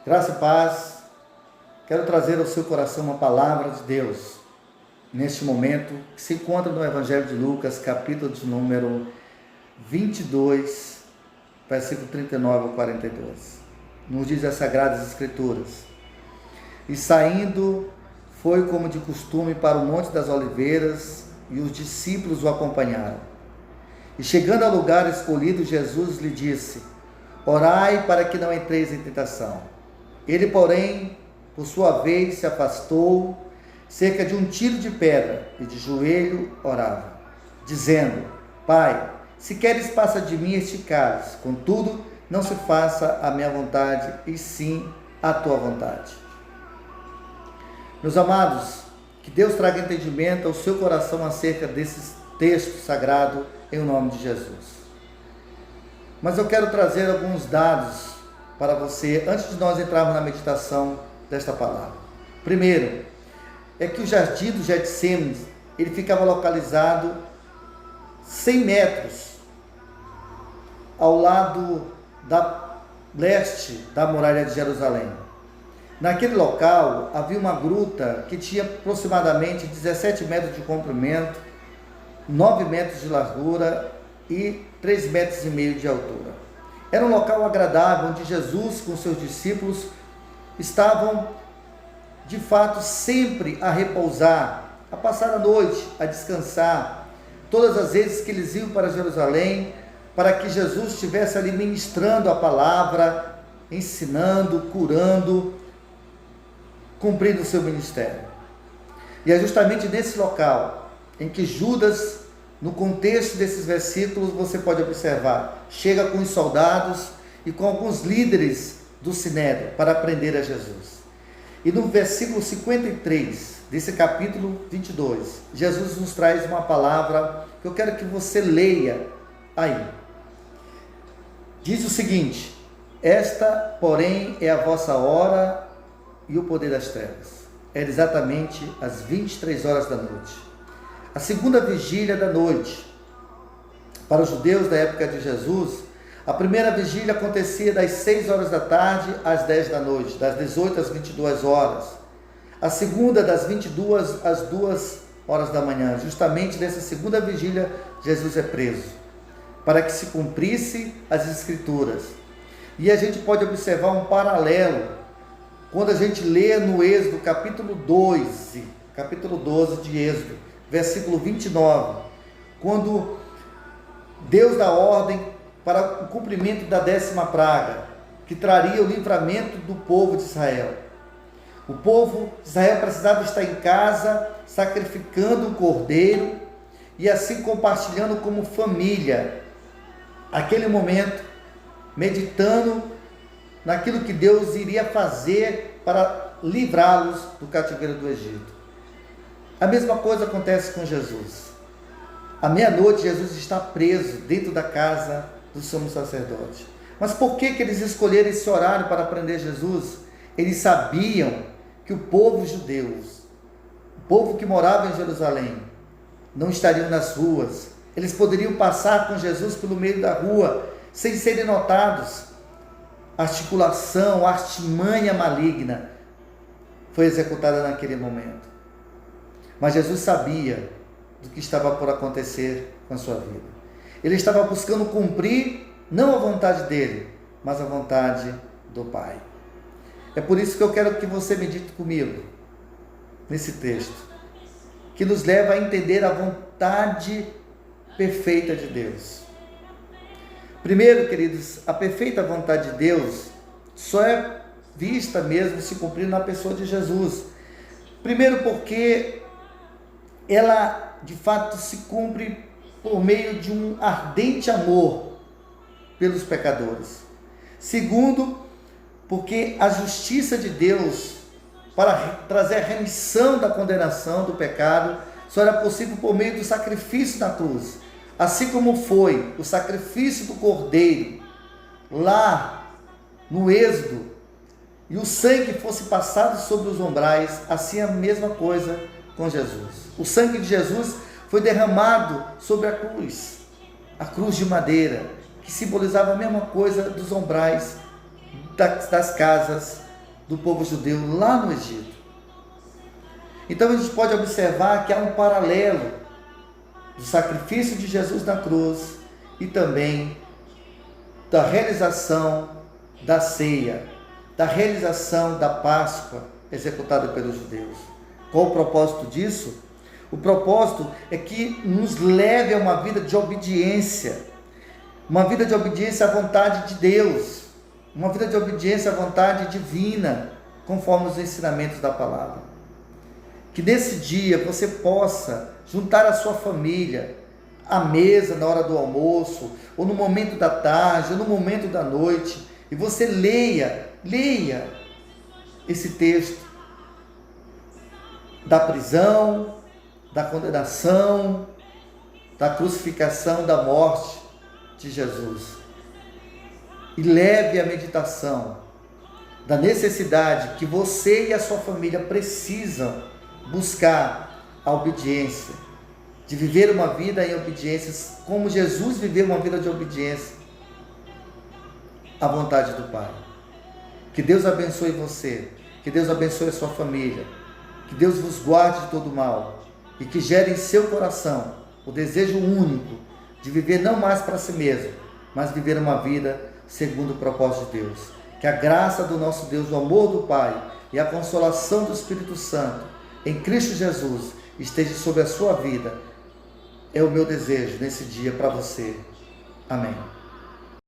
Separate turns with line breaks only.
Graça e paz. Quero trazer ao seu coração uma palavra de Deus neste momento, que se encontra no Evangelho de Lucas, capítulo de número 22, versículo 39 ao 42. Nos diz as Sagradas Escrituras: E saindo, foi como de costume para o Monte das Oliveiras, e os discípulos o acompanharam. E chegando ao lugar escolhido, Jesus lhe disse: Orai para que não entreis em tentação. Ele, porém, por sua vez, se afastou cerca de um tiro de pedra e de joelho orava, dizendo: Pai, se queres, passa de mim este cálice, contudo, não se faça a minha vontade, e sim a tua vontade. Meus amados, que Deus traga entendimento ao seu coração acerca desses textos sagrados, em nome de Jesus. Mas eu quero trazer alguns dados para você, antes de nós entrarmos na meditação desta palavra. Primeiro, é que o jardim do Getsêmani, ele ficava localizado 100 metros ao lado da leste da muralha de Jerusalém. Naquele local havia uma gruta que tinha aproximadamente 17 metros de comprimento, 9 metros de largura e 3,5 metros de altura. Era um local agradável, onde Jesus com seus discípulos estavam, de fato, sempre a repousar, a passar a noite, a descansar, todas as vezes que eles iam para Jerusalém, para que Jesus estivesse ali ministrando a palavra, ensinando, curando, cumprindo o seu ministério. E é justamente nesse local em que Judas, no contexto desses versículos, você pode observar, chega com os soldados e com alguns líderes do Sinédrio para prender a Jesus. E no versículo 53 desse capítulo 22, Jesus nos traz uma palavra que eu quero que você leia aí. Diz o seguinte: Esta, porém, é a vossa hora e o poder das trevas. Era exatamente às 23 horas da noite. A segunda vigília da noite. Para os judeus da época de Jesus, a primeira vigília acontecia das 6 horas da tarde às 10 da noite, das 18 às 22 horas. A segunda, das 22 às 2 horas da manhã. Justamente nessa segunda vigília, Jesus é preso, para que se cumprisse as Escrituras. E a gente pode observar um paralelo, quando a gente lê no Êxodo, capítulo 12 de Êxodo, versículo 29, quando Deus dá ordem para o cumprimento da 10ª praga, que traria o livramento do povo de Israel. O povo de Israel precisava estar em casa, sacrificando um cordeiro, e assim compartilhando como família, aquele momento, meditando naquilo que Deus iria fazer para livrá-los do cativeiro do Egito. A mesma coisa acontece com Jesus. À meia-noite, Jesus está preso dentro da casa do sumo sacerdote. Mas por que eles escolheram esse horário para prender Jesus? Eles sabiam que o povo judeu, o povo que morava em Jerusalém, não estariam nas ruas. Eles poderiam passar com Jesus pelo meio da rua, sem serem notados. A articulação, a artimanha maligna foi executada naquele momento. Mas Jesus sabia do que estava por acontecer com a sua vida. Ele estava buscando cumprir não a vontade dele, mas a vontade do Pai. É por isso que eu quero que você medite comigo nesse texto, que nos leva a entender a vontade perfeita de Deus. Primeiro, queridos, a perfeita vontade de Deus só é vista mesmo se cumprir na pessoa de Jesus. Primeiro, porque ela de fato se cumpre por meio de um ardente amor pelos pecadores. Segundo, porque a justiça de Deus para trazer a remissão da condenação do pecado só era possível por meio do sacrifício na cruz. Assim como foi o sacrifício do cordeiro lá no Êxodo, e o sangue fosse passado sobre os umbrais, assim a mesma coisa com Jesus. O sangue de Jesus foi derramado sobre a cruz de madeira, que simbolizava a mesma coisa dos umbrais das casas do povo judeu lá no Egito. Então a gente pode observar que há um paralelo do sacrifício de Jesus na cruz e também da realização da ceia, da realização da Páscoa executada pelos judeus. Qual o propósito disso? O propósito é que nos leve a uma vida de obediência, uma vida de obediência à vontade de Deus, uma vida de obediência à vontade divina, conforme os ensinamentos da palavra. Que nesse dia você possa juntar a sua família à mesa na hora do almoço, ou no momento da tarde, ou no momento da noite, e você leia esse texto da prisão, da condenação, da crucificação, da morte de Jesus. E leve a meditação da necessidade que você e a sua família precisam buscar a obediência, de viver uma vida em obediência, como Jesus viveu uma vida de obediência à vontade do Pai. Que Deus abençoe você, que Deus abençoe a sua família, que Deus vos guarde de todo mal e que gere em seu coração o desejo único de viver não mais para si mesmo, mas viver uma vida segundo o propósito de Deus. Que a graça do nosso Deus, o amor do Pai e a consolação do Espírito Santo em Cristo Jesus esteja sobre a sua vida. É o meu desejo nesse dia para você. Amém.